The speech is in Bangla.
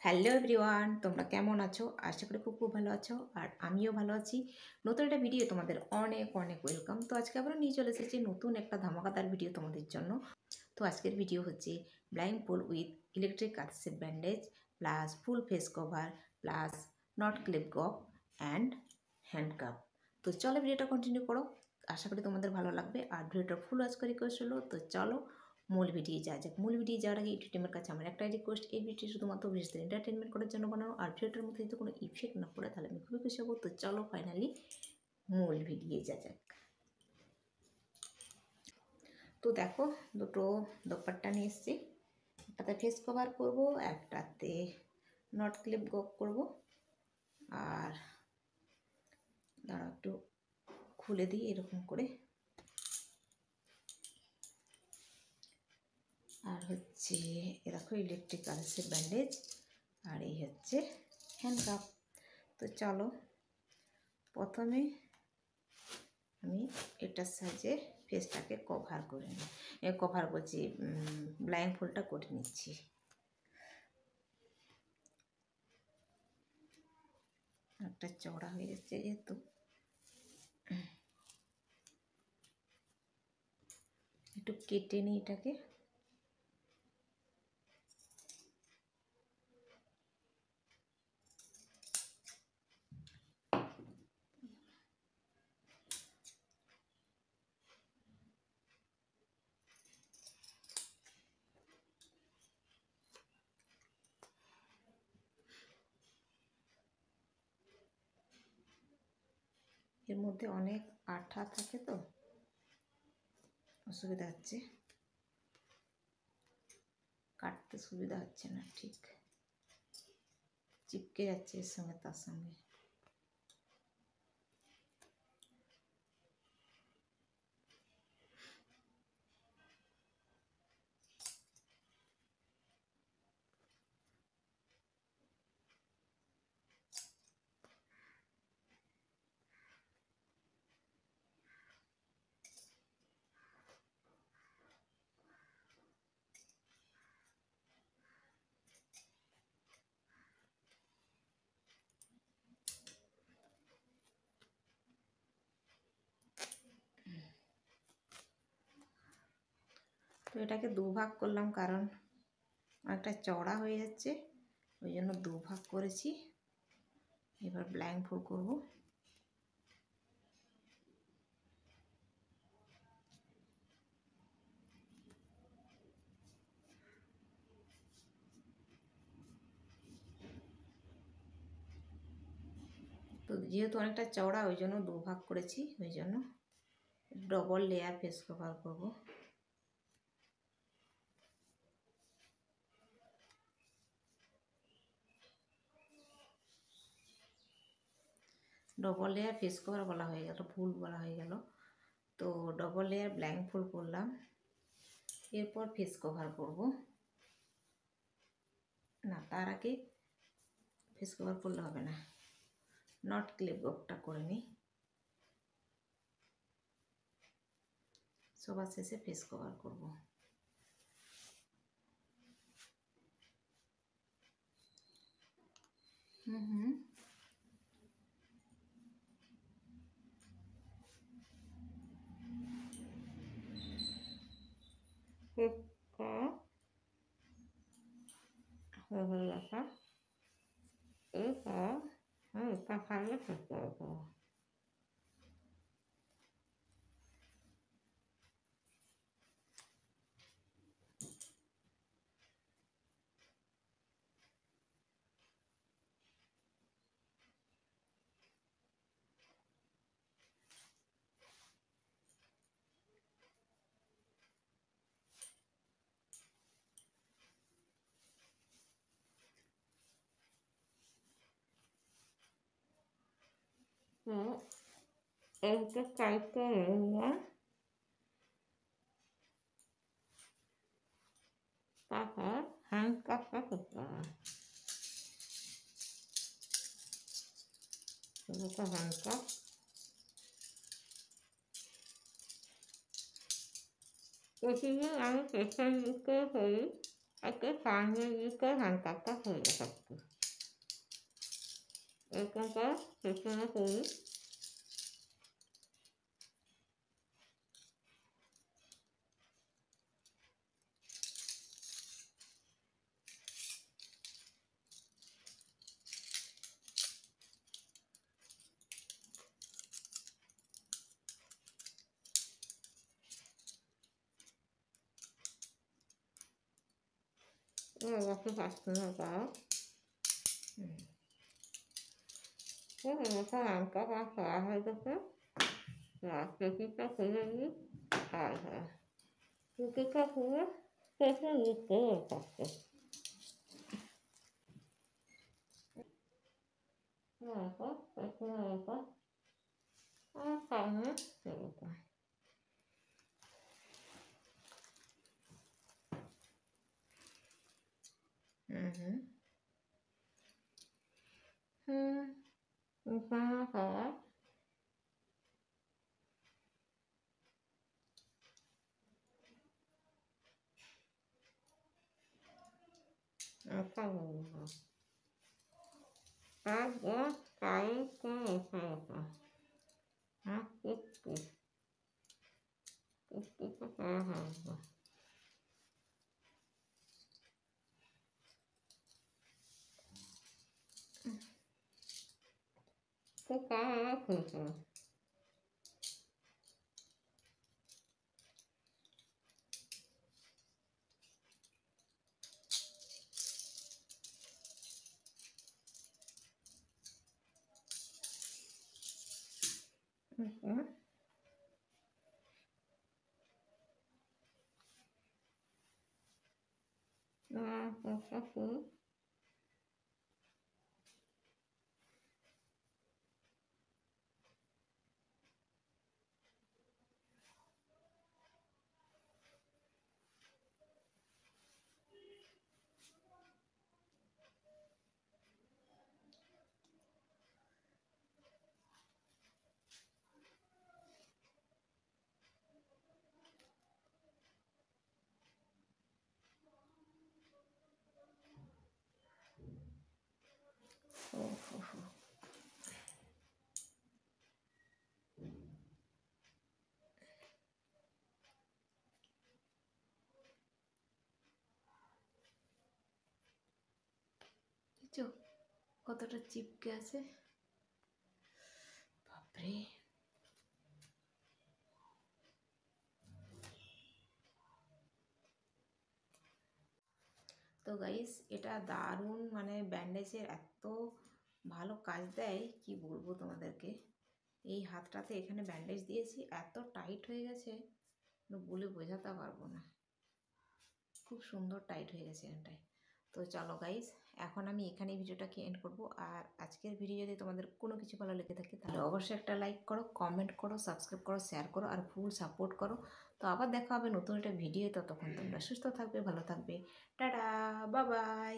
হ্যালো এভরিওয়ান, তোমরা কেমন আছো? আশা করি খুব ভালো আছো। আর আমিও ভালো আছি। নতুন একটা ভিডিও তোমাদের অনেক অনেক ওয়েলকাম। তো আজকে আবার নিয়ে চলে এসেছি নতুন একটা ধামাকাদার ভিডিও তোমাদের জন্য। তো আজকের ভিডিও হচ্ছে ব্লাইন্ড ফোল্ড উইথ ইলেকট্রিক কাটসেপ bandage plus full face cover plus knot clip gag and handcuff. তো চলো ভিডিওটা কন্টিনিউ করো, আশা করি তোমাদের ভালো লাগবে। আর ভিডিওটা ফুল ওয়াচ করে রিকোয়েস্ট হলো, তো চলো মূল ভিডিও যাওয়া যাক। মূল ভিডিও যাওয়ার আগে ইউটিউব টিমের কাছে আমার একটাই রিকোয়েস্ট, এই ভিডিও শুধুমাত্র বিশেষদের এন্টারটেনমেন্ট করার জন্য বানানো। আর ভিডিওটার মধ্যে যদি কোনো ইফেক্ট না পড়ে তাহলে আমি খুবই খুশি হবো। তো চলো ফাইনালি মূল ভিডিও যাওয়া যাক। তো দেখো, দুটো দোপাট্টা নিয়ে এসেছি। একটাতে ফেস কভার করব, একটাতে নট ক্লিপ গক করব। আর দাঁড়াও একটু খুলে দিই এরকম করে। আর হচ্ছে এরকম ইলেকট্রিক কালসের ব্যান্ডেজ, আর এই হচ্ছে হ্যান্ডকাপ। তো চলো প্রথমে আমি এটার সাহায্যে ফেসটাকে কভার করে নিই, কভার করছি, ব্লাইন্ড ফোল্ডটা করে নিচ্ছি। একটা চওড়া হয়ে যাচ্ছে যেহেতু, একটু কেটে নিই এটাকে। এর মধ্যে অনেক আঠা থাকে তো অসুবিধা হচ্ছে, কাটতে সুবিধা হচ্ছে না, ঠিক চিপকে যাচ্ছে এর সঙ্গে তার সঙ্গে। তো এটাকে দুভাগ করলাম, কারণ অনেকটা চওড়া হয়ে যাচ্ছে, ওই জন্য দুভাগ করেছি। এবার ব্লাইন্ড ফোল্ড করব। তো যেহেতু অনেকটা চওড়া ওই জন্য দুভাগ করেছি, ওই জন্য ডবল লেয়ার ফেস কভার করব। ডবল লেয়ার ফেস কভার বলা হয়ে গেল, ভুল বলা হয়ে গেল। তো ডবল লেয়ার ব্লাইন্ড ফোল্ড করলাম, এরপর ফেস কভার করব। না, তার আগে ফেস কভার করলে হবে না, নট ক্লিপ গকটা করে নিই, সবার শেষে ফেস কভার করব। এইটা টাইপটা রইলা, তারপর হ্যান্ড কাপটা করতে হবে। এটা হ্যান্ড কাপ। প্রতিদিন আমি প্রেশার দিতে করি, একে সামনে দিকে হ্যান্ডকাপটা খুলে থাকবে, এরকম করে পেছনে করি। এরকম পাঁচখানা গাও এরকম হ্যান্ডকাপ আর করা হয়ে গেছে। পেটিটা খুলে নিই। আর হ্যাঁ, পেটিটা খুলে পেটে নিতে থাকছে। এরকম পেছনে এরকম আর সামনে এরকম। এখানে খাওয়া খাবো তারপর কালকে খাওয়া আর একটু একটু খাওয়া হবে। তো খাওয়া খেতে কতটা চিপকে আছে, বাপরে। তো গাইস, এটা দারুণ, মানে ব্যান্ডেজের এত ভালো কাজ দেয় কি বলবো তোমাদেরকে। এই হাতটাতে এখানে ব্যান্ডেজ দিয়েছি, এত টাইট হয়ে গেছে বলে বোঝাতে পারবো না, খুব সুন্দর টাইট হয়ে গেছে এখানটায়। তো চলো গাইস, এখন আমি এখানে ভিডিওটাকে এন্ড করব। আর আজকের ভিডিও যদি তোমাদের কোনো কিছু ভালো লেগে থাকে তাহলে অবশ্যই একটা লাইক করো, কমেন্ট করো, সাবস্ক্রাইব করো, শেয়ার করো আর ফুল সাপোর্ট করো। তো আবার দেখা হবে নতুন একটা ভিডিও। ততক্ষণ তোমরা সুস্থ থাকবে, ভালো থাকবে। Tata, bye bye.